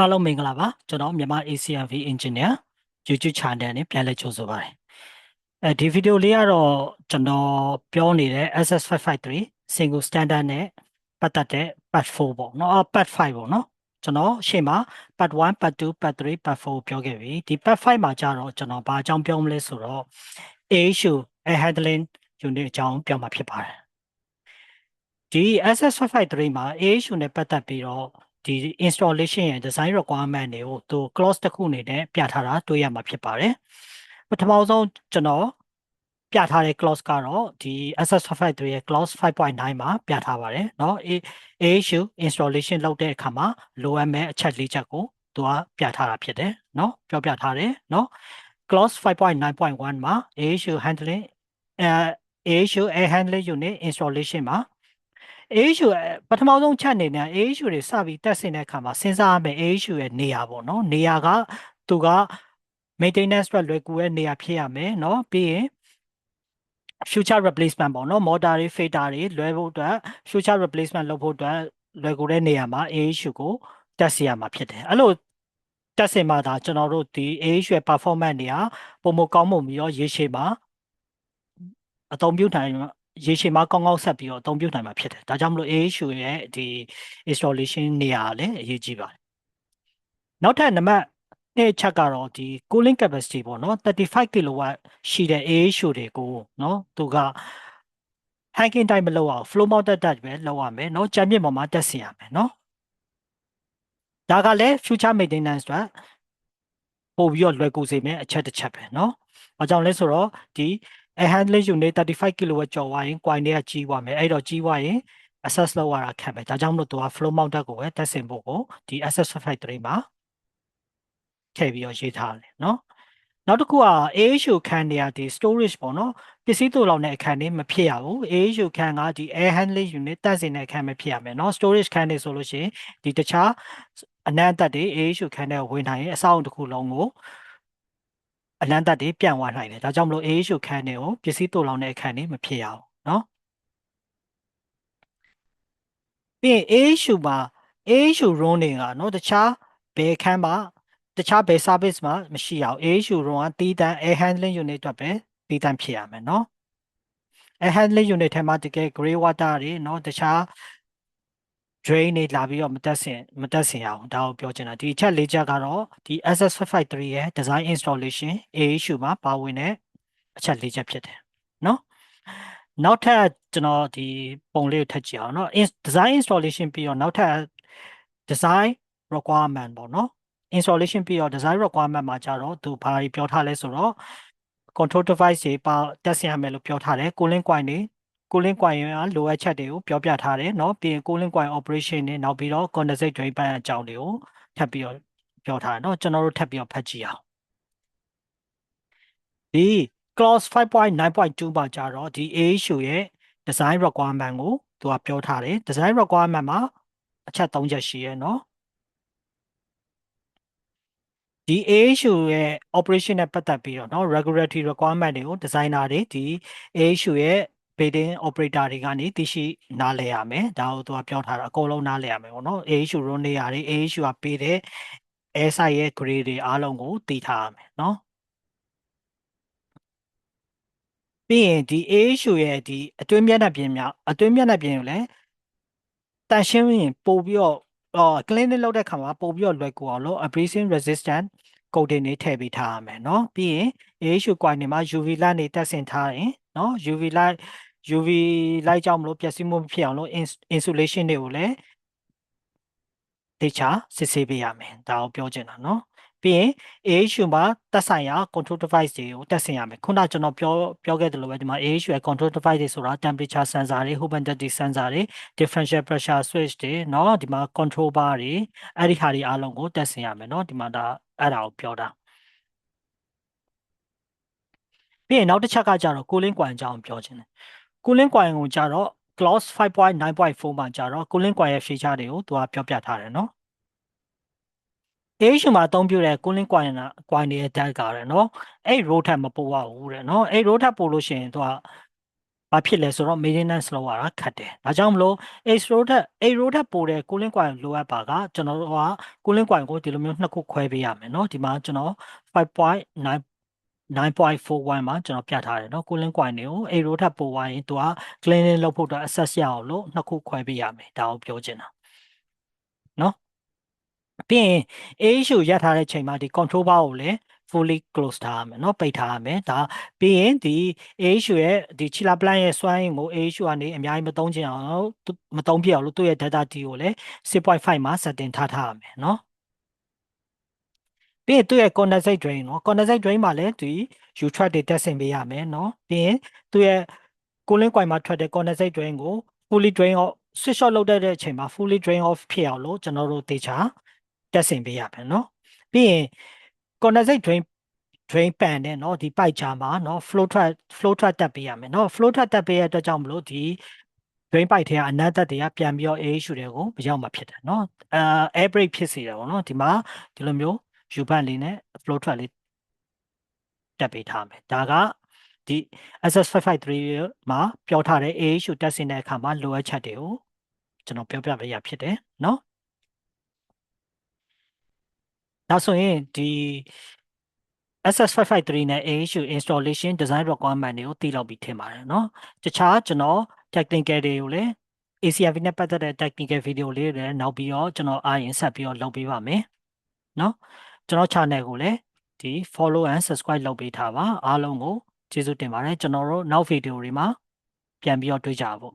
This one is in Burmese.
အားလုံးမင်္ဂလာပါကျွန်တော်မြန်မာ ACMV Engineer YouTube Channel နဲ့ပြန်လည်ကြိုဆိုပါရစေဒီဗီဒီယိုလေးကတော့ကျွန်တော်ပြောနေတဲ့ SS553 Single Standard နဲ့ပတ်သက်တဲ့ Part 4ပေါ့နော်Part 5ပေါ့နော်ကျွန်တော်ရှေ့မှာ Part 1 Part 2 Part 3 Part 4ပြောခဲ့ပြီဒီ Part 5မှာကျတော့ကျွန်တော်ဘာအကြောင်းပြောမလဲဆိုတော့ AHU Air Handling Unit အကြောင်းပြောမှာဖြစ်ပါတယ်ဒီ SS553 မှာ AHU နဲ့ပတ်သက်ပြီးတော့ဒီ installation ရဲ့ design requirement တွေကိုသူ clause တစ်ခုအနေနဲ့ပြထားတာတွေ့ရမှာဖြစ်ပါတယ်ပထမဆုံးကျွန်တော်ပြထားတဲ့ clause ကတော့ဒီ SS553 ရဲ့ clause 5.9 မှာပြထားပါတယ်เนาะ AHU installation လုပ်တဲ့အခါမှာလိုအပ်မဲ့အချက်၄ချက်ကိုသူကပြထားတာဖြစ်တယ်เนาะပြောပြထားတယ်เนาะ clause 5.9.1 မှာ AHU handling AHU air handling unit installation မှာ AHU ပထမဆုံးချက်အနေနဲ့ AHU တွေစပြီးတက်ဆင်တဲ့အခါမှာစဉ်းစားရမယ် AHU ရဲ့နေရာပေါ့နော်နေရာကသူက maintenance အတွက်လွယ်ကူတဲ့နေရာဖြစ်ရမယ်เนาะပြီးရင် future replacement ပေါ့နော် motor တွေ filter တွေလွယ်ဖို့အတွက် future replacement လုပ်ဖို့အတွက်လွယ်ကူတဲ့နေရာမှာ AHU ကိုတက်စီရမှာဖြစ်တယ်အဲ့လိုတက်ဆင်မှသာကျွန်တော်တို့ဒီ AHU ရဲ့ performance တွေဟာပုံမကောင်းမှုပြီးတော့ရေရှည်မှာအသုံးပြုနိုင်ရေရှည်မှာကောင်းကောင်းဆက်ပြီးတော့အသုံးပြုနိုင်မှာဖြစ်တယ်ဒါကြောင့်မလို့ AHU ရဲ့ဒီ installation နေရာလည်းအရေးကြီးပါတယ်နောက်ထပ်နံပါတ်တစ်ချက်ကတော့ဒီ cooling capacity ပေါ့နော်35 kW ရှိတဲ့ AHU တွေကိုနော်သူက hanging type မလုပ်အောင် flow mounted type ပဲလုပ်ရမယ်နော်ကြမ်းမြင့်ပေါ်မှာတက်ဆင်ရမယ်နော်ဒါကလည်း future maintenance အတွက်ပို့ပြီးတော့လွယ်ကူစေမယ်အချက်တစ်ချက်ပဲနော်ဘာကြောင့်လဲဆိုတော့ဒီ air handling unit 35 kW ကျော်သွားရင် coin တွေကကြီးသွားမယ်အဲ့တော့ကြီးသွားရင် access လုပ်ရတာခက်ပဲဒါကြောင့်မလို့သူက flow mounted ကိုပဲတက်ဆင်ဖို့ကိုဒီ SS553 မှာထည့်ပြီးတော့ရေးထားတယ်နော်နောက်တစ်ခုက AHU ခန်းတွေကဒီ storage ပေါ့နော်ပစ္စည်းသို့လောက်တဲ့အခန်းတွေမဖြစ်ရဘူး AHU ခန်းကဒီ air handling unit တက်စင်တဲ့အခန်းပဲဖြစ်ရမယ်နော် storage ခန်းတွေဆိုလို့ရှိရင်ဒီတခြားအနံ့သက်တွေ AHU ခန်းထဲဝင်နိုင်ရင်အဆောက်အုံတစ်ခုလုံးကိုအနံ့သက်တွေပြန့်သွားနိုင်တယ်ဒါကြောင့်မလို့ AHU ခန်းတွေကိုပစ္စည်းသို့လောက်တဲ့အခန်းတွေမဖြစ်ရဘူးနော်ပြီးရင် AHU မှာ AHU room တွေကနော်တခြားဘယ်ခန်းမှာတခြားဘယ် service မှာမရှိအောင် AHU room ကတီးတန့် air handling unit အတွက်ပဲတီးတန့်ဖြစ်ရမယ်နော် air handling unit ထဲမှာတကယ် gray water တွေနော်တခြား drain တွေလာပြီးတော့မတက်ဆင်အောင်ဒါကိုပြောချင်တာဒီအချက်၄ချက်ကတော့ဒီ SS553 ရဲ့ design installation AHU မှာပါဝင်တဲ့အချက်၄ချက်ဖြစ်တယ်နော်နောက်ထပ်ကျွန်တော်ဒီပုံလေးကိုထပ်ကြည့်အောင်နော် design installation ပြီးတော့နောက်ထပ် design requirement ပေါ့နော် installation ပြီးတော့ design requirement မှာကြတော့သူဘာတွေပြောထားလဲဆိုတော့ control device တွေပါတက်ဆင်ရမယ်လို့ပြောထားတယ် cooling coil တွေ cooling coil ရလိုအပ်ချက်တွေကိုပြောပြထားတယ်เนาะပြီးရင် cooling coil operation တွေနောက်ပြီးတော့ condensate drain pipe အကြောင်းတွေကိုထပ်ပြီးတော့ပြောထားတယ်เนาะကျွန်တော်တို့ထပ်ပြီးတော့ဖတ်ကြည့်အောင်ဒီ clause 5.9.2 မှာကြတော့ဒီ AHU ရဲ့ design requirement ကိုသူကပြောထားတယ် design requirement မှာအချက်၃ချက်ရှိရဲเนาะဒီ AHU ရဲ့ operation နဲ့ပတ်သက်ပြီးတော့เนาะ regulatory requirement တွေကို designer တွေဒီ AHU ရဲ့ bidding operator တွေကနေသိရှိနားလည်ရမယ်ဒါကိုသူကပြောထားတာအကုန်လုံးနားလည်ရမယ်ပေါ့နော် AHU ရုံးနေရာတွေ AHU ကပေးတဲ့ air site ရဲ့ grade တွေအားလုံးကိုသိထားရမယ်เนาะပြီးရင်ဒီ AHU ရဲ့ဒီအတွင်းမျက်နှာပြင်ကိုလည်းတန်ရှင်းရင်ပို့ပြီးတော့cleaning လုပ်တဲ့ခါမှာပို့ပြီးတော့လွယ်ကူအောင်လို့ abrasion resistant coating တွေထည့်ပေးထားရမယ်เนาะပြီးရင် AHU coil တွေမှာ UV light တွေတက်ဆင်ထားရင်เนาะ UV light ကြောင့်မလို့ပျက်စီးမှုမဖြစ်အောင်လို့ insulation တွေကိုလည်းတေချာစစ်ဆေးပေးရမယ်ဒါကိုပြောချင်တာเนาะပြီးရင် AHU မှာတက်ဆိုင်ရာ control device တွေကိုတက်ဆင်ရမယ်ခုနကျွန်တော်ပြောခဲ့တယ်လို့ပဲဒီမှာ AHU ရဲ့ control device တွေဆိုတာ temperature sensor တွေ hole bending sensor တွေ differential pressure switch တွေเนาะဒီမှာ control bar တွေအဲ့ဒီဟာတွေအားလုံးကိုတက်ဆင်ရမယ်เนาะဒီမှာဒါအဲ့ဒါကိုပြောတာပြီးရင်နောက်တစ်ချက်ကကြတော့ cooling coil အကြောင်းပြောချင်တယ် cooling coil ကိုကြတော့ clause 5.9.4 မှာကြတော့ cooling coil ရဲ့ feature တွေကိုသူကပြောပြထားတယ်เนาะAHU မှာအသုံးပြုတဲ့ cooling coil တွေရဲ့ ဓာတ်ကလည်းเนาะအဲ့ road ထက်မပိုရဘူးတဲ့เนาะအဲ့ road ထက်ပိုလို့ရှိရင်သူက ဘာဖြစ်လဲဆိုတော့ maintenance လုပ်ရတာခက်တယ်ဒါကြောင့်မလို့ H row ထက် A row ထက်ပိုတဲ့ cooling coil လိုအပ်ပါကကျွန်တော်တို့က cooling coil ကိုဒီလိုမျိုးနှစ်ခုခွဲပေးရမယ်เนาะဒီမှာကျွန်တော်5.9 9.41မှာကျွန်တော်ပြထားတယ်เนาะ cooling coil တွေကို A row ထက်ပိုသွားရင်သူက cleaning လုပ်ဖို့အတွက် access ရအောင်လို့နှစ်ခုခွဲပေးရမယ်ဒါကိုပြောချင်တာเนาะပြီးရင် AHU ရပ်ထားတဲ့ချိန်မှာဒီ control bar ကိုလည်း fully close ထားရမယ်เนาะပိတ်ထားရမယ်ဒါပြီးရင်ဒီ AHU ရဲ့ဒီ chiller plant ရဲ့စွမ်းအင်ကို AHU ကနေအများကြီးမသုံးချင်အောင်မသုံးပြအောင်လို့သူ့ရဲ့ data T ကိုလည်း 6.5 မှာ setting ထားရမယ်เนาะပြီးရင်သူ့ရဲ့ condensate drain เนาะ condensate drain မှာလည်းဒီ U track တွေတက်ဆင်ပေးရမယ်เนาะပြီးရင်သူ့ရဲ့ cooling coil မှာထွက်တဲ့ condensate drain ကို fully drain off switch off လုပ်တဲ့အချိန်မှာ fully drain off ဖြစ်အောင်လို့ကျွန်တော်တို့တေချာတက်ဆင်ပေးရမယ်เนาะပြီးရင် condensate drain pan နဲ့เนาะဒီ pipe ကြားမှာเนาะ flow track တက်ပေးရမယ်เนาะ flow track တက်ပေးရတဲ့အတွက်ကြောင့်မလို့ဒီ drain pipe ထဲကအနက်သက်တွေကပြန်ပြီးတော့ AHU တွေကိုမရောက်မှာဖြစ်တယ်เนาะair brake ဖြစ်စေတယ်ပေါ့เนาะဒီမှာဒီလိုမျိုး U band လေးနဲ့ flow track လေးတက်ပေးထားမယ်ဒါကဒီ SS553 မှာပြောထားတဲ့ AHU တက်ဆင်တဲ့အခါမှာလိုအပ်ချက်တွေကိုကျွန်တော်ပြောပြပေးရဖြစ်တယ်เนาะဒါဆိုရင်ဒီ SS553 နဲ့ AHU installation design requirement တွေကိုသိလောက်ပြီးထင်ပါတယ်เนาะတခြားကျွန်တော် technical တွေကိုလည်း ACRV နဲ့ပတ်သက်တဲ့ technical video လေးတွေလည်းနောက်ပြီးတော့ကျွန်တော်အားရင်ဆက်ပြီးတော့လုပ်ပေးပါမယ်เนาะကျွန်တော် channel ကိုလည်းဒီ follow and subscribe လုပ်ပေးထားပါအားလုံးကိုကျေးဇူးတင်ပါတယ်ကျွန်တော်တို့နောက် video တွေမှာပြန်ပြီးတော့တွေ့ကြပါ